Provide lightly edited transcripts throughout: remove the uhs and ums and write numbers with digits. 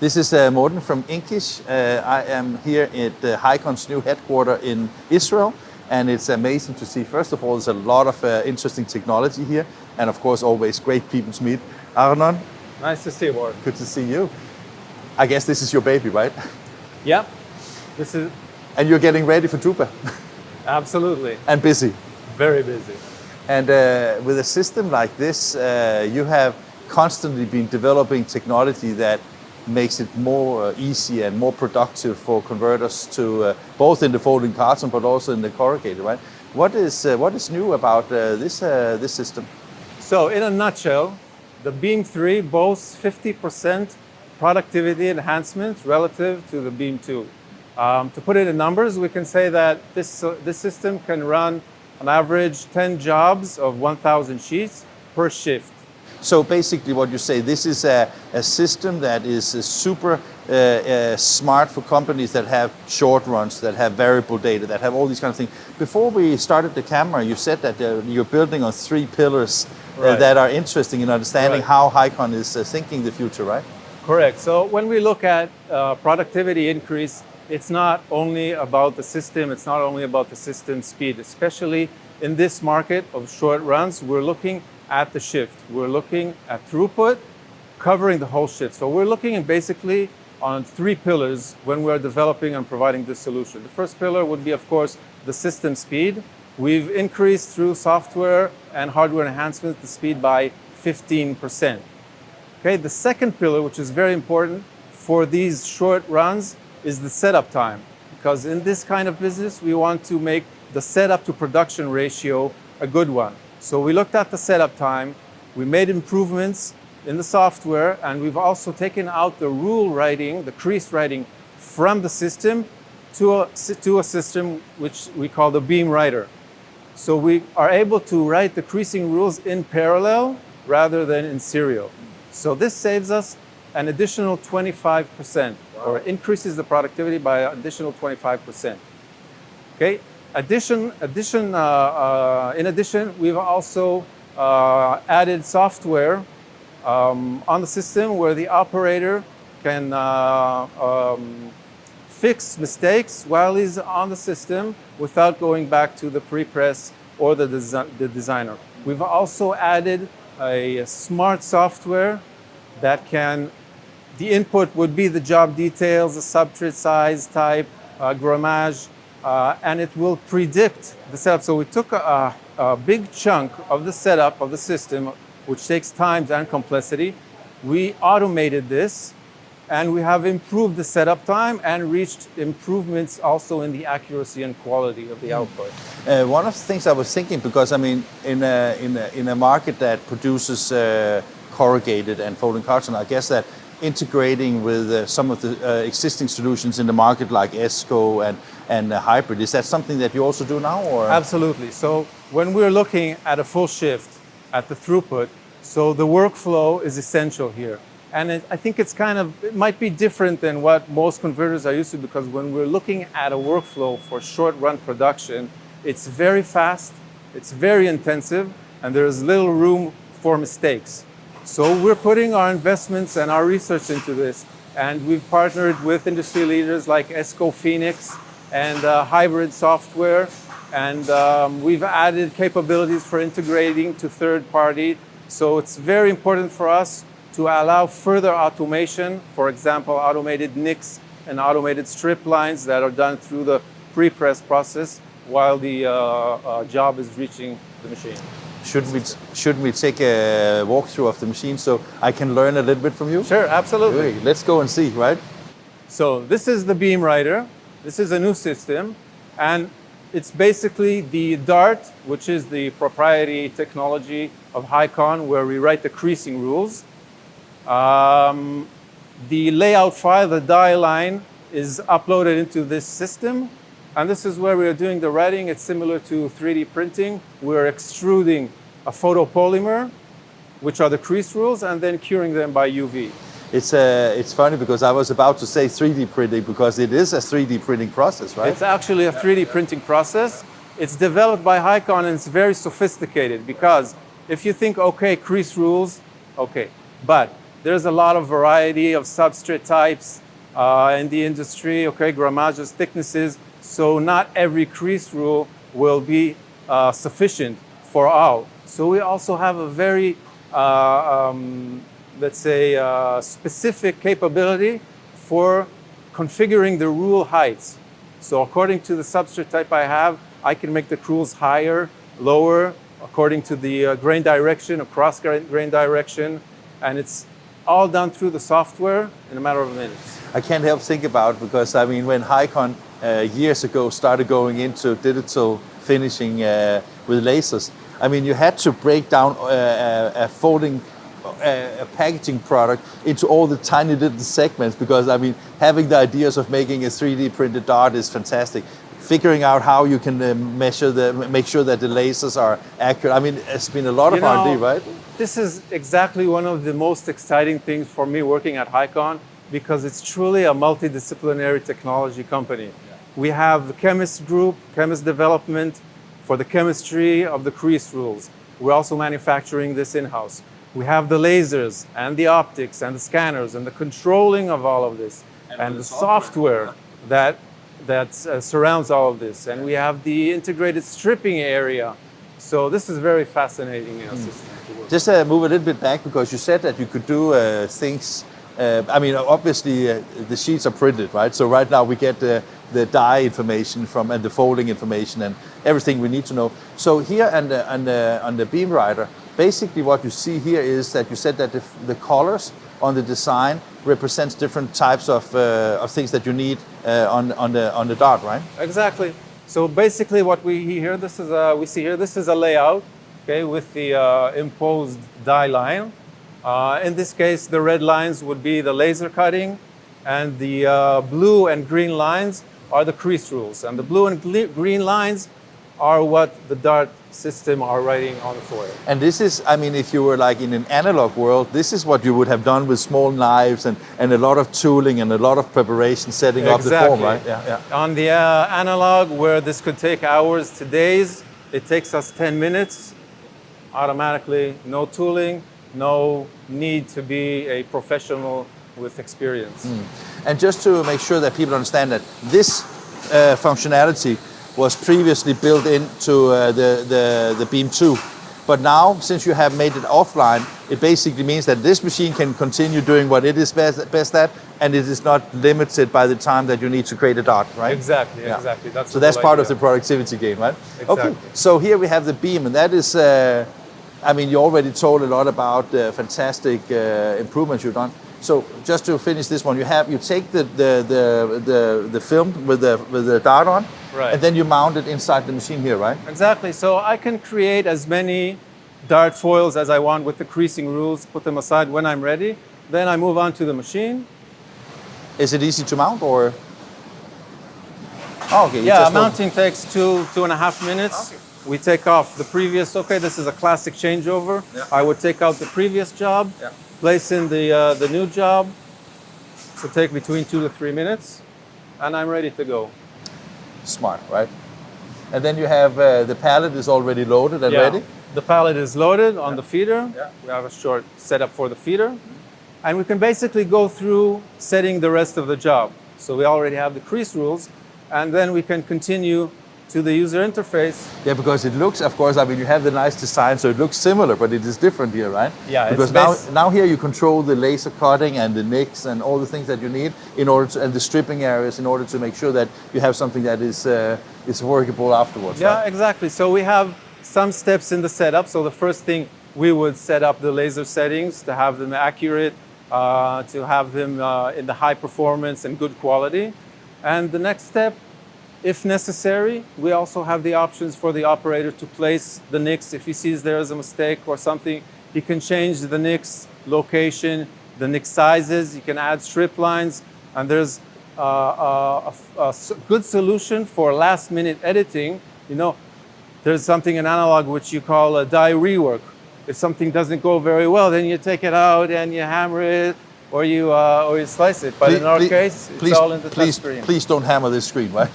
This is Morten from Inkish. I am here at Highcon's new headquarters in Israel, and it's amazing to see. First of all, there's a lot of interesting technology here, and of course, always great people to meet. Arnon, Nice to see you, Morten. good to see you. I guess this is your baby, right? Yep, this is And you're getting ready for Drupa, absolutely and busy. very busy. And with a system like this, you have constantly been developing technology that makes it more easy and more productive for converters to both in the folding carton but also in the corrugated, right? What is new about this system? So in a nutshell, the Beam 3 boasts 50% productivity enhancement relative to the Beam 2. To put it in numbers, we can say that this system can run on average 10 jobs of 1,000 sheets per shift. So basically what you say, this is a system that is super smart for companies that have short runs, that have variable data, that have all these kind of things. Before we started the camera, you said that you're building on 3 pillars that are interesting in understanding how Highcon is thinking the future, right? Correct. So when we look at productivity increase, it's not only about the system, it's not only about the system speed, especially in this market of short runs, we're looking at the shift. We're looking at throughput, covering the whole shift. So we're looking basically on 3 pillars when we're developing and providing this solution. The first pillar would be, of course, the system speed. We've increased through software and hardware enhancements the speed by 15%. Okay, the second pillar, which is very important for these short runs, is the setup time. Because in this kind of business, we want to make the setup to production ratio a good one. So we looked at the setup time, we made improvements in the software, and we've also taken out the rule writing, the crease writing from the system to a system which we call the beam writer. So we are able to write the creasing rules in parallel rather than in serial. So this saves us an additional 25%, or increases the productivity by an additional 25%. Okay. In addition, we've also added software on the system where the operator can fix mistakes while he's on the system without going back to the pre-press or the designer. We've also added a smart software that the input would be the job details, the substrate size, type, grammage, and it will predict the setup. So we took a big chunk of the setup of the system, which takes time and complexity. We automated this, and we have improved the setup time and reached improvements also in the accuracy and quality of the output. One of the things I was thinking, because I mean, in a market that produces corrugated and folding carton, I guess that integrating with some of the existing solutions in the market like ESCO and hybrid, is that something that you also do now? Or? Absolutely. So when we're looking at a full shift at the throughput, so the workflow is essential here. And I think it might be different than what most converters are used to, because when we're looking at a workflow for short run production, it's very fast, it's very intensive, and there's little room for mistakes. So we're putting our investments and our research into this, and we've partnered with industry leaders like ESCO Phoenix and hybrid software, and we've added capabilities for integrating to third party. So it's very important for us to allow further automation, for example, automated nicks and automated strip lines that are done through the pre-press process while the job is reaching the machine. Shouldn't we take a walkthrough of the machine so I can learn a little bit from you? Sure, absolutely. Really? Let's go and see, right? So this is the beam writer. This is a new system, and it's basically the Dart, which is the proprietary technology of Highcon, where we write the creasing rules. The layout file, the die line, is uploaded into this system. And this is where we are doing the writing. It's similar to 3D printing. We're extruding a photopolymer, which are the crease rules, and then curing them by UV. It's funny because I was about to say 3D printing, because it is a 3D printing process, right? It's actually a 3D printing process. It's developed by Highcon, and it's very sophisticated, because if you think, okay, crease rules, okay, but there's a lot of variety of substrate types in the industry, okay, grammages, thicknesses. So not every crease rule will be sufficient for all. So we also have a very, let's say, specific capability for configuring the rule heights. So according to the substrate type I have, I can make the rules higher, lower, according to the grain direction, across grain direction, and it's all done through the software in a matter of minutes. I can't help think about, because I mean, when Highcon years ago started going into digital finishing with lasers, I mean, you had to break down a folding a packaging product into all the tiny little segments, because I mean, having the ideas of making a 3D printed dart is fantastic. Figuring out how you can make sure that the lasers are accurate. I mean, it's been a lot of R&D, right? This is exactly one of the most exciting things for me working at Highcon, because it's truly a multidisciplinary technology company. Yeah. We have the chemist group, chemist development for the chemistry of the crease rules. We're also manufacturing this in-house. We have the lasers and the optics and the scanners and the controlling of all of this, and the software that surrounds all of this. And we have the integrated stripping area. So this is very fascinating system to work. Just move a little bit back, because you said that you could do things. I mean, obviously the sheets are printed, right? So right now we get the die information from, and the folding information and everything we need to know. So here on the beam rider, basically what you see here is that you said that the colors on the design represents different types of things that you need on the dart, right? Exactly. So basically what we see here, this is a layout, okay, with the imposed die line. In this case, the red lines would be the laser cutting, and the blue and green lines are the crease rules. And the blue and green lines are what the dart system are writing on the foil. And this is, I mean, if you were like in an analog world, this is what you would have done with small knives and a lot of tooling and a lot of preparation setting up the form, right? Yeah. On the analog, where this could take hours to days, it takes us 10 minutes automatically, no tooling, no need to be a professional with experience. And just to make sure that people understand that this functionality was previously built into the Beam 2. But now, since you have made it offline, it basically means that this machine can continue doing what it is best at, and it is not limited by the time that you need to create a dart, right? Exactly. So that's part of the productivity gain, right? Exactly. Okay, so here we have the beam, and that is, I mean, you already told a lot about the fantastic improvements you've done. So just to finish this one, you take the film with the dart on, right, and then you mount it inside the machine here, right? Exactly. So I can create as many dart foils as I want with the creasing rules, put them aside when I'm ready. Then I move on to the machine. Is it easy to mount, or? Oh, okay. Yeah, mounting takes 2.5 minutes. Okay. We take off the previous, this is a classic changeover. Yeah. I would take out the previous job, place in the new job. So take between 2 to 3 minutes, and I'm ready to go. Smart, right? And then you have the pallet is already loaded and ready? The pallet is loaded on the feeder. Yeah. We have a short setup for the feeder. And we can basically go through setting the rest of the job. So we already have the crease rules, and then we can continue to the user interface. Yeah, because it looks, of course, I mean, you have the nice design, so it looks similar, but it is different here, right? Yeah, because now here you control the laser cutting and the nicks and all the things that you need in order to, and the stripping areas in order to make sure that you have something that is workable afterwards. Yeah, right? Exactly. So we have some steps in the setup. So the first thing, we would set up the laser settings to have them accurate, to have them in the high performance and good quality. And the next step, if necessary, we also have the options for the operator to place the nicks. If he sees there is a mistake or something, he can change the nicks location, the nick sizes, he can add strip lines, and there's a good solution for last minute editing. You know, there's something in analog which you call a die rework. If something doesn't go very well, then you take it out and you hammer it, or you slice it. But in our case, it's all in the touch screen. Please don't hammer this screen, right?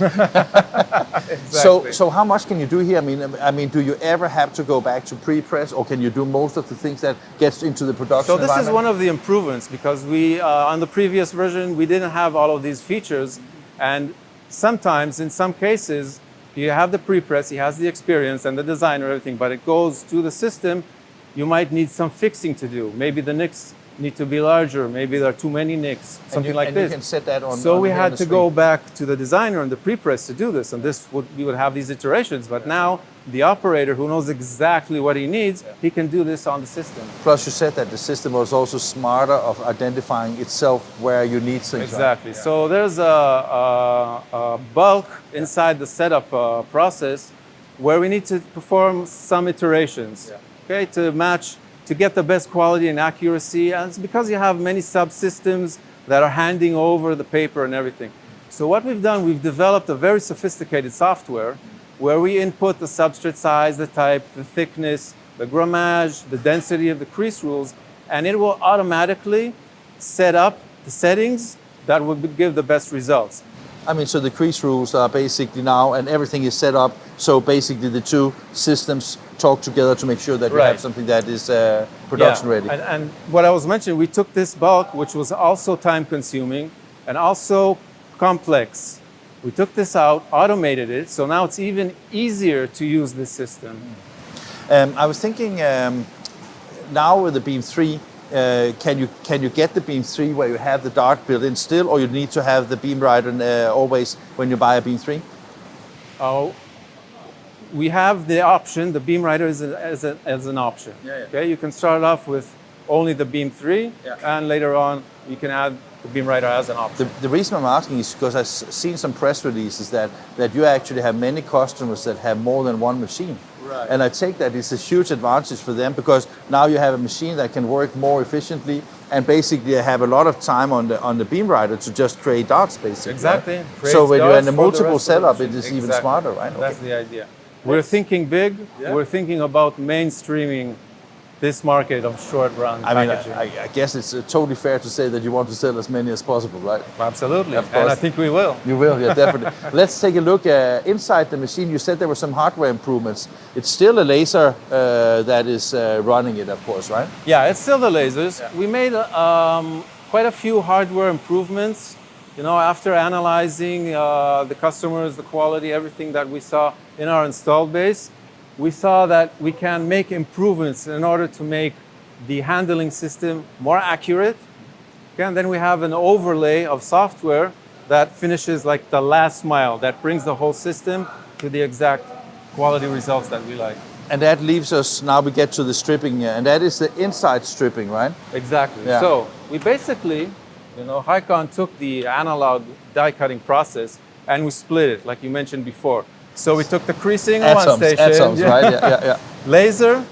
Exactly. So how much can you do here? I mean, do you ever have to go back to pre-press, or can you do most of the things that gets into the production So this environment? is one of the improvements, because we on the previous version we didn't have all of these features, and sometimes in some cases you have the pre-press, he has the experience and the design or everything, but it goes to the system. You might need some fixing to do. Maybe the nicks need to be larger. Maybe there are too many nicks, something like this. And you can set that on. So on we here on had the to screen. go back to the designer and the pre-press to do this, and we would have these iterations. But now the operator, who knows exactly what he needs, he can do this on the system. Plus, you said that the system was also smarter of identifying itself where you need things. Exactly. Right? So there's a bulk inside the setup process where we need to perform some iterations, okay, to match, to get the best quality and accuracy. And it's because you have many subsystems that are handing over the paper and everything. So what we've done, we've developed a very sophisticated software where we input the substrate size, the type, the thickness, the grammage, the density of the crease rules, and it will automatically set up the settings that will give the best results. I mean, so the crease rules are basically now, and everything is set up, so basically the two systems talk together to make sure that you have something that is production ready. And what I was mentioning, we took this bulk, which was also time consuming and also complex. We took this out, automated it, so now it's even easier to use this system. I was thinking, now with the Beam 3, can you get the Beam 3 where you have the dart built in still, or you need to have the beam rider always when you buy a Beam 3? We have the option, the beam rider is as an option. Okay, you can start off with only the Beam 3, and later on you can add the beam rider as an option. The reason I'm asking is because I've seen some press releases that you actually have many customers that have more than one machine. Right. And I take that it's a huge advantage for them, because now you have a machine that can work more efficiently and basically have a lot of time on the beam rider to just create darts, basically. Exactly. Right? So when you're in a Creates darts for the multiple rest of the setup, it machine. is even Exactly. smarter, right? That's the idea. We're thinking big. We're thinking about mainstreaming this market of short-run packaging. I guess it's totally fair to say that you want to sell as many as possible, right? Absolutely, Of course. and I think we will. You will, yeah, definitely. Let's take a look inside the machine. You said there were some hardware improvements. It's still a laser that is running it, of course, right? Yeah, it's still the lasers. We made quite a few hardware improvements. You know, after analyzing the customers, the quality, everything that we saw in our installed base, we saw that we can make improvements in order to make the handling system more accurate. Okay, and then we have an overlay of software that finishes like the last mile, that brings the whole system to the exact quality results that we like. And that leaves us, now we get to the stripping, and that is the inside stripping, right? Exactly. Yeah. So we basically, you know, Highcon took the analog die cutting process and we split it, like you mentioned before. So we took the creasing on one station, Atoms, right? Yeah. laser,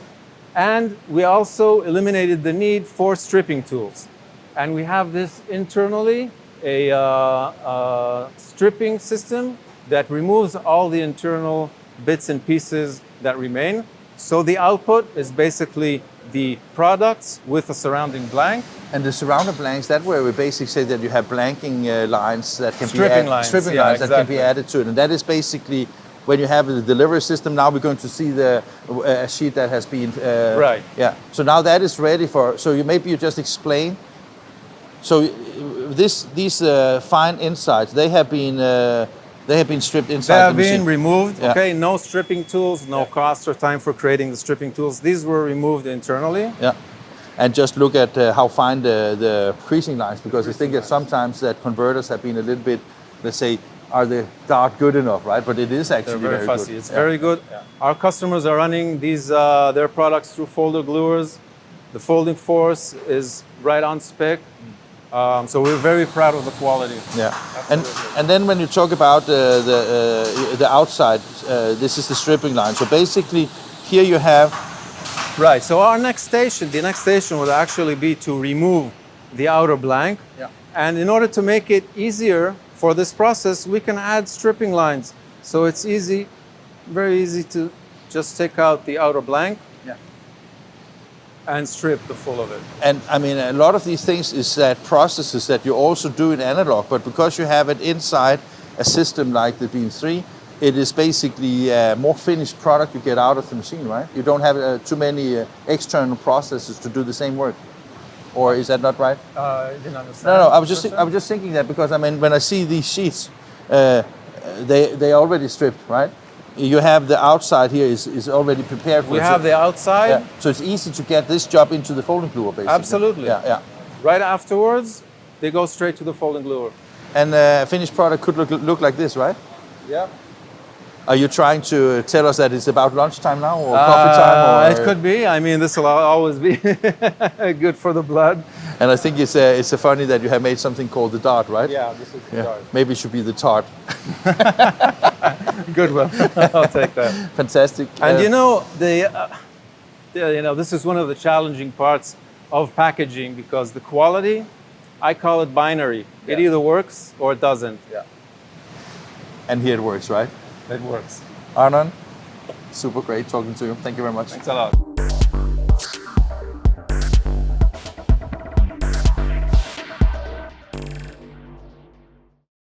and we also eliminated the need for stripping tools. And we have this internally, a stripping system that removes all the internal bits and pieces that remain. So the output is basically the products with a surrounding blank. And the surrounded blanks, that where we basically say that you have blanking lines that can Stripping be lines, stripping yeah, lines that can exactly. be added to it. And that is basically when you have the delivery system. Now we're going to see the sheet that has been Right. Yeah. So now that is ready for. So you just explain. So these fine insides, they have been stripped inside. They have the machine. been removed. Yeah. Okay, no stripping tools, no cost or time for creating the stripping tools. These were removed internally. Yeah. And just look at how fine the creasing lines, because I think that sometimes that converters have been a little bit, let's say, are the dart good enough, right? But it is actually They're very fussy. good. It's very good. Our customers are running these their products through folder gluers. The folding force is right on spec. So we're very proud of the quality. Yeah, and then when you talk about the outside, this is the stripping line. So basically, here you have. Right. So our next station, the next station would actually be to remove the outer blank. Yeah. And in order to make it easier for this process, we can add stripping lines. So it's easy, very easy to just take out the outer blank. Yeah. and strip the full of it. And I mean, a lot of these things is that processes that you also do in analog, but because you have it inside a system like the Beam 3, it is basically a more finished product you get out of the machine, right? You don't have too many external processes to do the same work. Or is that not right? I didn't understand. No, I was just thinking that because I mean, when I see these sheets, they already stripped, right? You have the outside here is already prepared for We it. have the outside. Yeah. So it's easy to get this job into the folding gluer, basically. Absolutely. Yeah. Right afterwards, they go straight to the folding gluer. And a finished product could look like this, right? Yeah. Are you trying to tell us that it's about lunchtime now or coffee time? Or? It could be. I mean, this will always be good for the blood. And I think it's funny that you have made something called the dart, right? Yeah, this is the dart. Maybe it should be the tart. Good one. I'll take that. Fantastic. And you know, this is one of the challenging parts of packaging because the quality, I call it binary. It either works or it doesn't. Yeah. And here it works, right? It works. Arnon, super great talking to you. Thank you very much. Thanks a lot.